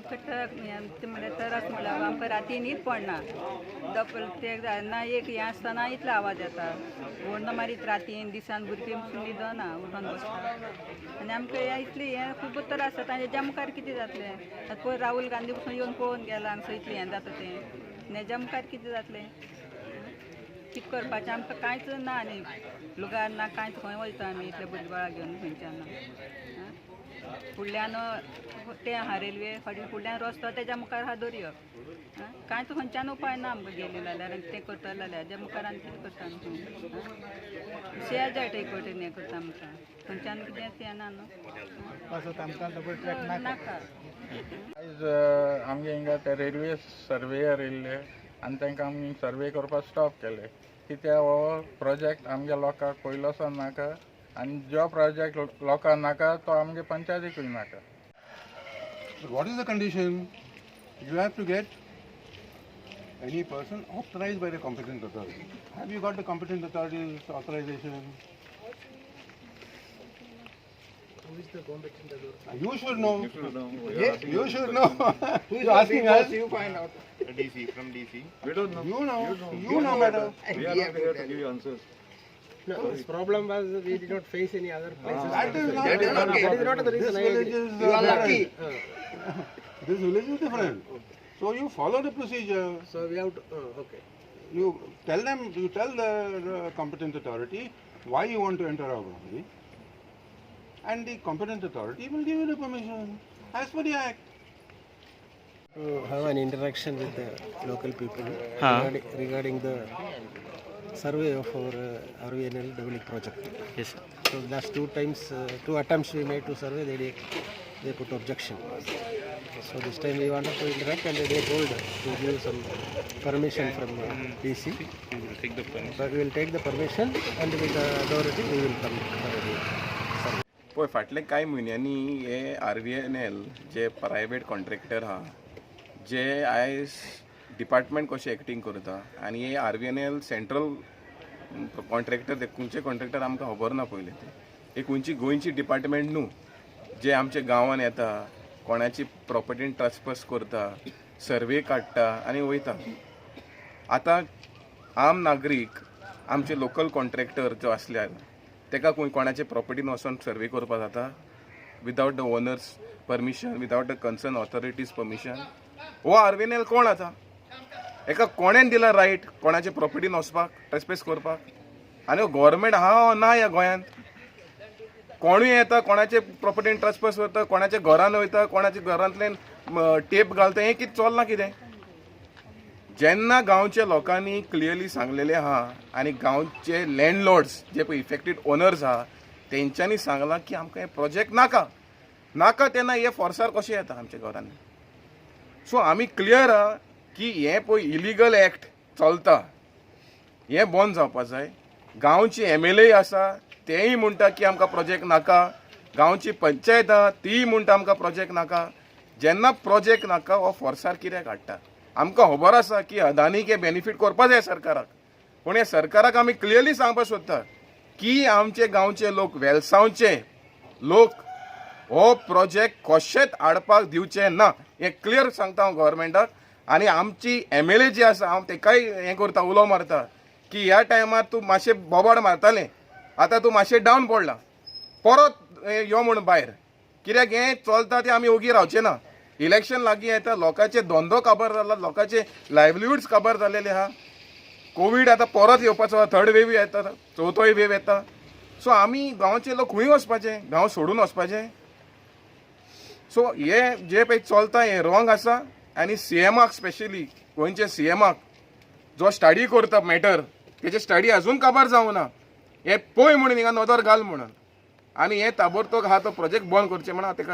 आमकां ट्रक म्हळ्यार ट्रक म्हळ्यार आमकां राती न्हीद पडना प्रत्येक ना एक हें आसतना इतलो आवाज येता व्हडलो मारीत रातीन दिसान भुरगीं पसून न्हिदना उठोन बसता आनी आमकां हें इतलें हें खूब त्रास जाता आनी हेज्या मुखार कितें जातलें आतां पळय राहुल गांधी पसून येवन पळोवन गेला हांगसर इतलें हें जाता तें आनी हेज्या मुखार कितें जातलें कितें करपाचें आमकां कांयच ना आनी लुगार ना कांयच खंय वयता आमी इतले भुरगीं घेवन खंयच्यान फुडल्यान तें आहा रेल्वे फुडल्यान रस्तो तेज्या मुखार आहा दर्यो कांयच खंयच्यान उपाय ना आमकां गेली जाल्यार तें करतले जाल्यार हेज्या मुखार आनी कितें करता आमी शेअर जाय इकोटेन हें करता आमकां खंयच्यान कितें तें ना न्हू नाका आयज आमगे हिंगा ते रेल्वे सर्वेयर येयल्ले आनी तांकां आमी सर्वे करपाक स्टॉप केले कित्याक हो प्रोजेक्ट आमच्या लोकांक पयलोसो नाका आनी जो प्रोजेक्ट लोकांक नाका तो आमगे पंचायतीकूय नाका. What is the condition? You have to get any person authorized by the competent authority. Have you got the competent authority's authorization? Who is the competent authority? You should know. Yes, you should know. Who is asking us? You find out. DC, from DC. We don't know. You know. You know, madam. We are not here to give you answers. No, this problem was we did not face any other places. That is not That is not the reason. This village is You are lucky. This village is different. So you follow the procedure. So we have to, okay. You tell them, you tell the competent authority why you want to enter our property, and the competent authority will give you the permission as per the act. To have an interaction with the local people regarding the survey of our RVNL development project. Yes. So last two attempts we made to survey, they put objection. So this time we wanted to interact and they told to give some permission from DC. Take the permission. But we will take the permission and with the authority we will come for a survey. पळय फाटले कांय म्हयन्यांनी हे RVNL जे private contractor आहा जे आयज department कशें एक्टींग करता आनी हे RVNL सेंट्रल कॉन्ट्रॅक्टर ते खंयचे कॉन्ट्रॅक्टर आमकां खबर ना पयले ते खंयची गोंयची डिपार्टमेंट न्हू जे आमच्या गांवांत येता कोणाची प्रॉपर्टीन ट्रान्सफर करता सर्वे काडटा आनी वयता. आतां आम नागरीक आमचे लोकल कॉन्ट्रॅक्टर जो आसल्यार तेका कोणाचे प्रॉपर्टीन वचोन सर्वे करपा जाता without the owners permission without the concern authorities permission. हो RVNL कोण आतां एका कोणेन दिला रायट कोणाचे प्रॉपर्टीन वचपाक ट्रेस्पेस करपाक आनी गव्हर्मेंट आहा ना ह्या गोंयांत कोणूय येता कोणाचे प्रॉपर्टीन ट्रेस्पेस करता कोणाच्या घरान वयता कोणाच्या घरांतल्यान टेप घालता हें कितें चलना कितें. जेन्ना गांवच्या लोकांनी क्लियरली सांगलेलें आहा आनी गांवचे लँडलॉर्ड्स जे पळय इफेक्टेड ओनर्स आहा तेंच्यांनी सांगलां की आमकां हे प्रोजेक्ट नाका नाका तेन्ना हे फोर्सार कशें येता आमच्या घरांनी. सो आमी क्लियर आहा की हे पळय इलिगल एक्ट चलता हें बंद जावपा जाय. गांवची MLA आसा तेंय म्हणटा की आमकां प्रोजेक्ट नाका गांवची पंचायत आहा तीय म्हणटा आमकां प्रोजेक्ट नाका. जेन्ना प्रोजेक्ट नाका हो फोर्सार कित्याक हाडटा. आमकां खबर आसा की अदानीक हे बेनिफीट करपा जाय सरकाराक पूण हे सरकाराक आमी क्लियरली सांगपाक सोदता की आमचे गांवचे लोक वेलसांवचे लोक हो प्रोजेक्ट कशेंच हाडपाक दिवचे ना हें क्लियर सांगता हांव गव्हर्मेंटाक. आनी आमची MLA जी आसा हांव तेकाय हें करता उलो मारता की ह्या टायमार तूं मातशें बोबाड मारतालें आतां तूं मातशें डावन पडलां परत यो म्हूण भायर कित्याक हें चलता तें आमी ओगी रावचे ना. इलेक्शन लागीं येता लोकांचे धंदो काबार जाला लोकांचे लायव्हलीहूड्स काबार जालेले आहा. कोवीड आतां परत येवपाचो आहा थर्ड वेव येता चवथोय वेव येता. सो आमी गांवचे लोक खंय वचपाचें गांव सोडून वचपाचें. सो हे जे पळय चलता हें रॉंग आसा आनी CMाक स्पेशली गोंयचे CMाक जो स्टडी करता मॅटर तेजे स्टडी अजून काबार जावं ना हे पळय म्हणून हिंगा नदर घाल म्हणून आनी हे ताबडतोब हा तो प्रोजेक्ट बंद करचे म्हणून हांव तेका